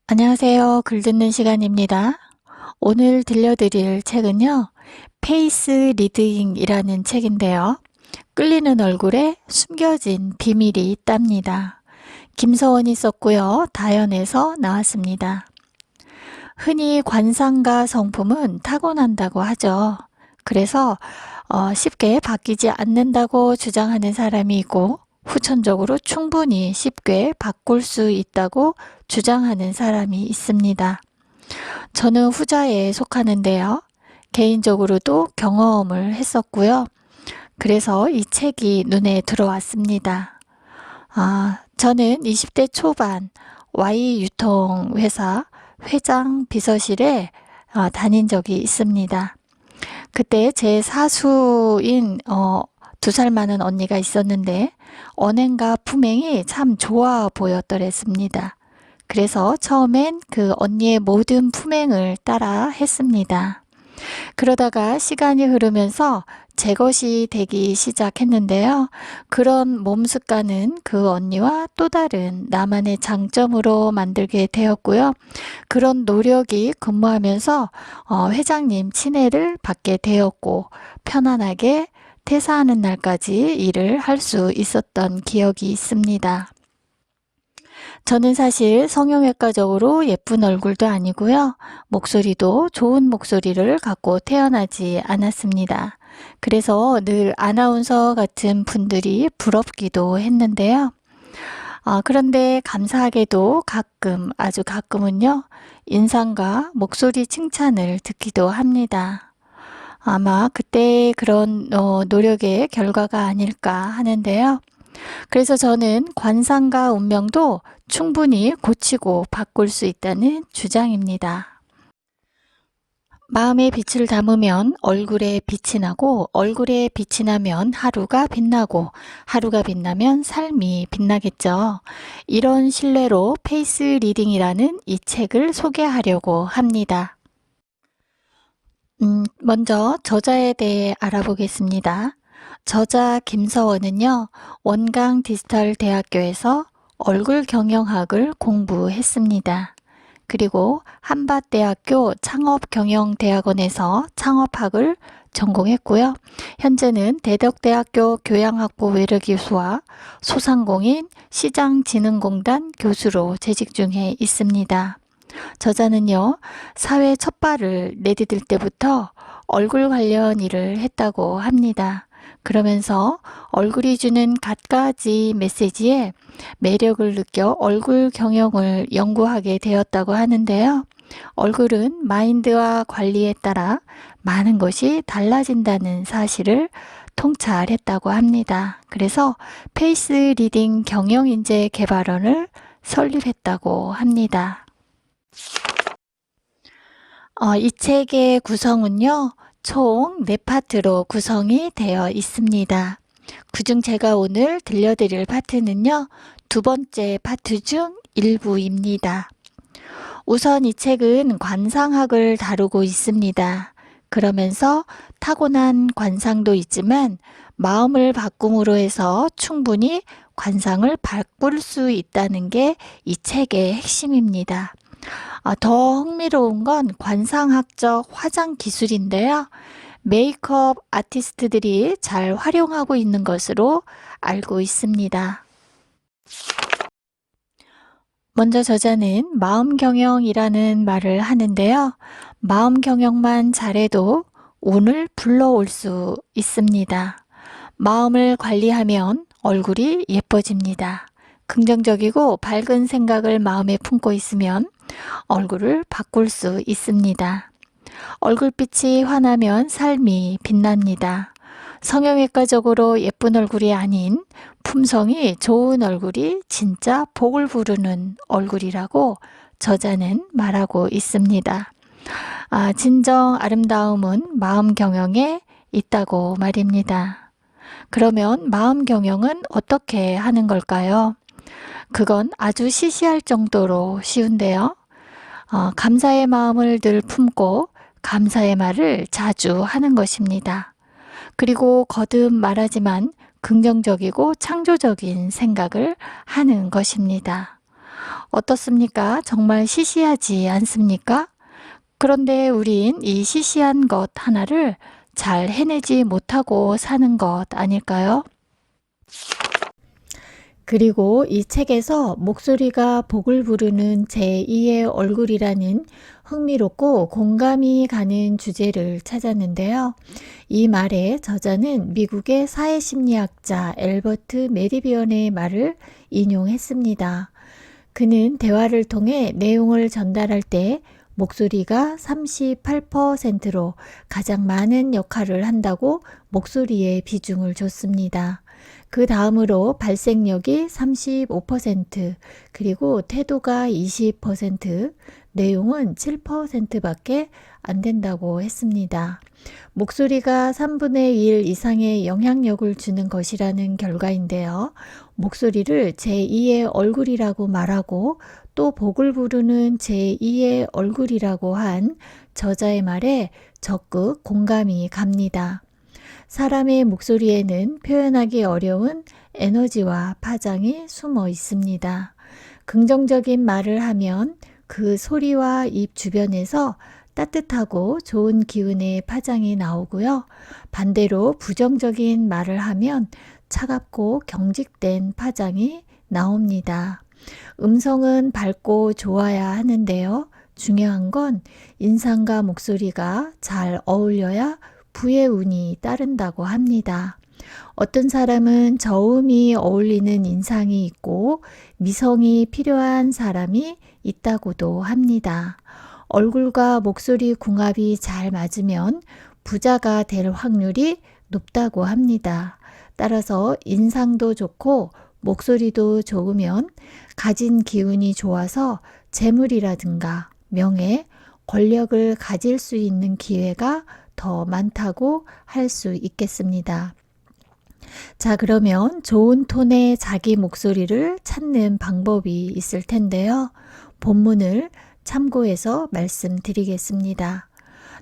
안녕하세요. 글 듣는 시간입니다. 오늘 들려드릴 책은요. 페이스 리딩이라는 책인데요. 끌리는 얼굴에 숨겨진 비밀이 있답니다. 김서원이 썼고요. 다연에서 나왔습니다. 흔히 관상가 성품은 타고난다고 하죠. 그래서 쉽게 바뀌지 않는다고 주장하는 사람이 있고 후천적으로 충분히 쉽게 바꿀 수 있다고 주장하는 사람이 있습니다. 저는 후자에 속하는데요. 개인적으로도 경험을 했었고요. 그래서 이 책이 눈에 들어왔습니다. 저는 20대 초반 Y유통회사 회장 비서실에 다닌 적이 있습니다. 그때 제 사수인 2살 많은 언니가 있었는데 언행과 품행이 참 좋아 보였더랬습니다. 그래서 처음엔 그 언니의 모든 품행을 따라 했습니다. 그러다가 시간이 흐르면서 제 것이 되기 시작했는데요. 그런 몸 습관은 그 언니와 또 다른 나만의 장점으로 만들게 되었고요. 그런 노력이 근무하면서 회장님 친애를 받게 되었고 편안하게 퇴사하는 날까지 일을 할 수 있었던 기억이 있습니다. 저는 사실 성형외과적으로 예쁜 얼굴도 아니고요. 목소리도 좋은 목소리를 갖고 태어나지 않았습니다. 그래서 늘 아나운서 같은 분들이 부럽기도 했는데요. 그런데 감사하게도 가끔, 아주 가끔은요, 인상과 목소리 칭찬을 듣기도 합니다. 아마 그때 그런 노력의 결과가 아닐까 하는데요. 그래서 저는 관상과 운명도 충분히 고치고 바꿀 수 있다는 주장입니다. 마음에 빛을 담으면 얼굴에 빛이 나고 얼굴에 빛이 나면 하루가 빛나고 하루가 빛나면 삶이 빛나겠죠. 이런 신뢰로 페이스 리딩이라는 이 책을 소개하려고 합니다. 먼저 저자에 대해 알아보겠습니다. 저자 김서원은요, 원광 디지털 대학교에서 얼굴 경영학을 공부했습니다. 그리고 한밭대학교 창업경영대학원에서 창업학을 전공했고요. 현재는 대덕대학교 교양학부 외래교수와 소상공인 시장진흥공단 교수로 재직 중에 있습니다. 저자는요, 사회 첫 발을 내디딜 때부터 얼굴 관련 일을 했다고 합니다. 그러면서 얼굴이 주는 갖가지 메시지에 매력을 느껴 얼굴 경영을 연구하게 되었다고 하는데요. 얼굴은 마인드와 관리에 따라 많은 것이 달라진다는 사실을 통찰했다고 합니다. 그래서 페이스 리딩 경영인재 개발원을 설립했다고 합니다. 이 책의 구성은요, 총 4파트로 구성이 되어 있습니다. 그중 제가 오늘 들려드릴 파트는요, 2번째 파트 중 일부입니다. 우선 이 책은 관상학을 다루고 있습니다. 그러면서 타고난 관상도 있지만 마음을 바꿈으로 해서 충분히 관상을 바꿀 수 있다는 게 이 책의 핵심입니다. 더 흥미로운 건 관상학적 화장 기술인데요. 메이크업 아티스트들이 잘 활용하고 있는 것으로 알고 있습니다. 먼저 저자는 마음 경영이라는 말을 하는데요. 마음 경영만 잘해도 운을 불러올 수 있습니다. 마음을 관리하면 얼굴이 예뻐집니다. 긍정적이고 밝은 생각을 마음에 품고 있으면 얼굴을 바꿀 수 있습니다. 얼굴빛이 환하면 삶이 빛납니다. 성형외과적으로 예쁜 얼굴이 아닌 품성이 좋은 얼굴이 진짜 복을 부르는 얼굴이라고 저자는 말하고 있습니다. 진정 아름다움은 마음 경영에 있다고 말입니다. 그러면 마음 경영은 어떻게 하는 걸까요? 그건 아주 시시할 정도로 쉬운데요. 감사의 마음을 늘 품고 감사의 말을 자주 하는 것입니다. 그리고 거듭 말하지만 긍정적이고 창조적인 생각을 하는 것입니다. 어떻습니까? 정말 시시하지 않습니까? 그런데 우린 이 시시한 것 하나를 잘 해내지 못하고 사는 것 아닐까요? 그리고 이 책에서 목소리가 복을 부르는 제2의 얼굴이라는 흥미롭고 공감이 가는 주제를 찾았는데요. 이 말의 저자는 미국의 사회심리학자 앨버트 메리비언의 말을 인용했습니다. 그는 대화를 통해 내용을 전달할 때 목소리가 38%로 가장 많은 역할을 한다고 목소리에 비중을 줬습니다. 그 다음으로 발색력이 35%, 그리고 태도가 20%, 내용은 7%밖에 안 된다고 했습니다. 목소리가 3분의 1 이상의 영향력을 주는 것이라는 결과인데요. 목소리를 제2의 얼굴이라고 말하고 또 복을 부르는 제2의 얼굴이라고 한 저자의 말에 적극 공감이 갑니다. 사람의 목소리에는 표현하기 어려운 에너지와 파장이 숨어 있습니다. 긍정적인 말을 하면 그 소리와 입 주변에서 따뜻하고 좋은 기운의 파장이 나오고요. 반대로 부정적인 말을 하면 차갑고 경직된 파장이 나옵니다. 음성은 밝고 좋아야 하는데요. 중요한 건 인상과 목소리가 잘 어울려야 부의 운이 따른다고 합니다. 어떤 사람은 저음이 어울리는 인상이 있고 미성이 필요한 사람이 있다고도 합니다. 얼굴과 목소리 궁합이 잘 맞으면 부자가 될 확률이 높다고 합니다. 따라서 인상도 좋고 목소리도 좋으면 가진 기운이 좋아서 재물이라든가 명예, 권력을 가질 수 있는 기회가 더 많다고 할 수 있겠습니다. 자, 그러면 좋은 톤의 자기 목소리를 찾는 방법이 있을 텐데요. 본문을 참고해서 말씀드리겠습니다.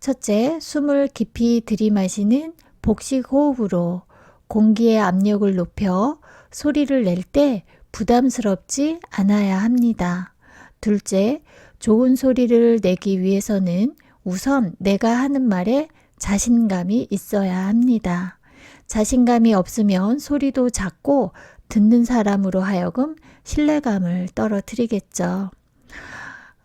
첫째, 숨을 깊이 들이마시는 복식 호흡으로 공기의 압력을 높여 소리를 낼 때 부담스럽지 않아야 합니다. 둘째, 좋은 소리를 내기 위해서는 우선 내가 하는 말에 자신감이 있어야 합니다. 자신감이 없으면 소리도 작고 듣는 사람으로 하여금 신뢰감을 떨어뜨리겠죠.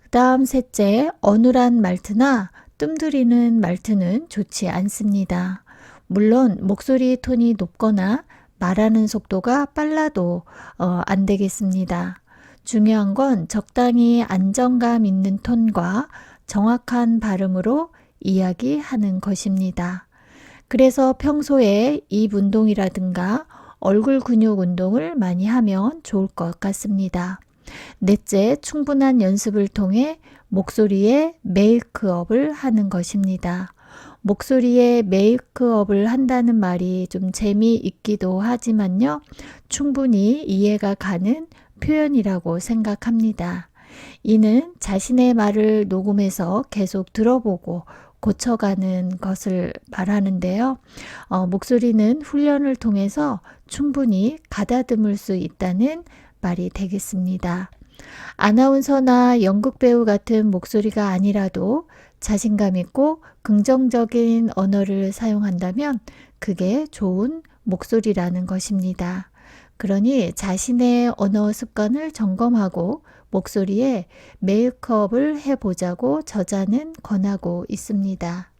그 다음 셋째, 어눌한 말투나 뜸들이는 말투는 좋지 않습니다. 물론 목소리 톤이 높거나 말하는 속도가 빨라도 안 되겠습니다. 중요한 건 적당히 안정감 있는 톤과 정확한 발음으로 이야기하는 것입니다. 그래서 평소에 입 운동이라든가 얼굴 근육 운동을 많이 하면 좋을 것 같습니다. 넷째, 충분한 연습을 통해 목소리에 메이크업을 하는 것입니다. 목소리에 메이크업을 한다는 말이 좀 재미있기도 하지만요, 충분히 이해가 가는 표현이라고 생각합니다. 이는 자신의 말을 녹음해서 계속 들어보고 고쳐가는 것을 말하는데요. 목소리는 훈련을 통해서 충분히 가다듬을 수 있다는 말이 되겠습니다. 아나운서나 연극배우 같은 목소리가 아니라도 자신감 있고 긍정적인 언어를 사용한다면 그게 좋은 목소리라는 것입니다. 그러니 자신의 언어 습관을 점검하고 목소리에 메이크업을 해보자고 저자는 권하고 있습니다.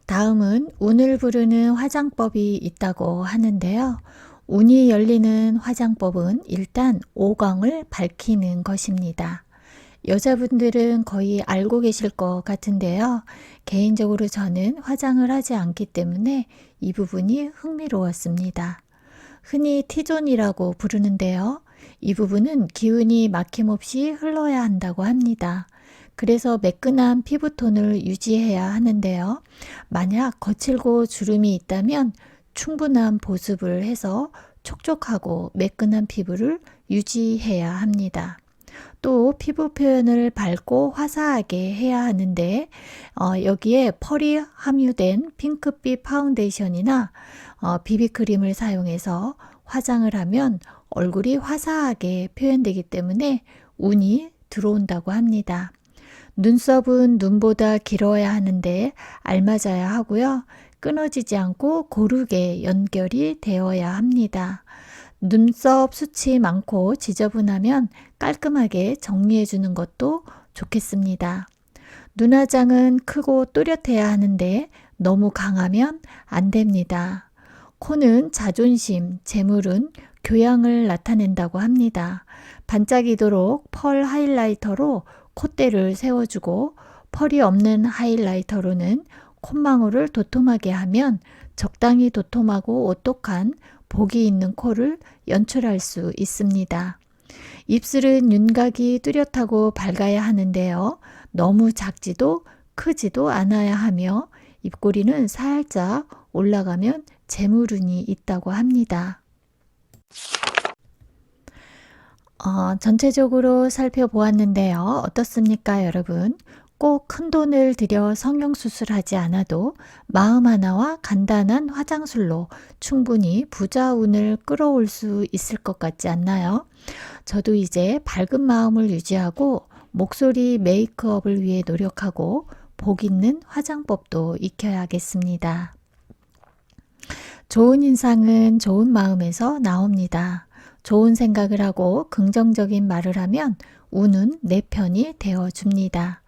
다음은 운을 부르는 화장법이 있다고 하는데요. 운이 열리는 화장법은 일단 오광을 밝히는 것입니다. 여자분들은 거의 알고 계실 것 같은데요. 개인적으로 저는 화장을 하지 않기 때문에 이 부분이 흥미로웠습니다. 흔히 T존이라고 부르는데요. 이 부분은 기운이 막힘없이 흘러야 한다고 합니다. 그래서 매끈한 피부톤을 유지해야 하는데요. 만약 거칠고 주름이 있다면 충분한 보습을 해서 촉촉하고 매끈한 피부를 유지해야 합니다. 또 피부 표현을 밝고 화사하게 해야 하는데 여기에 펄이 함유된 핑크빛 파운데이션이나 비비크림을 사용해서 화장을 하면 얼굴이 화사하게 표현되기 때문에 운이 들어온다고 합니다. 눈썹은 눈보다 길어야 하는데 알맞아야 하고요. 끊어지지 않고 고르게 연결이 되어야 합니다. 눈썹 숱이 많고 지저분하면 깔끔하게 정리해 주는 것도 좋겠습니다. 눈화장은 크고 또렷해야 하는데 너무 강하면 안 됩니다. 코는 자존심, 재물은 교양을 나타낸다고 합니다. 반짝이도록 펄 하이라이터로 콧대를 세워주고 펄이 없는 하이라이터로는 콧망울을 도톰하게 하면 적당히 도톰하고 오똑한 복이 있는 코를 연출할 수 있습니다. 입술은 윤곽이 뚜렷하고 밝아야 하는데요. 너무 작지도 크지도 않아야 하며 입꼬리는 살짝 올라가면 재물운이 있다고 합니다. 전체적으로 살펴보았는데요. 어떻습니까, 여러분? 꼭 큰돈을 들여 성형수술하지 않아도 마음 하나와 간단한 화장술로 충분히 부자운을 끌어올 수 있을 것 같지 않나요? 저도 이제 밝은 마음을 유지하고 목소리 메이크업을 위해 노력하고 복 있는 화장법도 익혀야겠습니다. 좋은 인상은 좋은 마음에서 나옵니다. 좋은 생각을 하고 긍정적인 말을 하면 운은 내 편이 되어줍니다.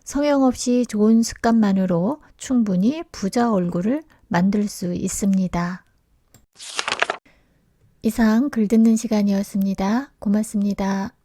성형 없이 좋은 습관만으로 충분히 부자 얼굴을 만들 수 있습니다. 이상 글 듣는 시간이었습니다. 고맙습니다.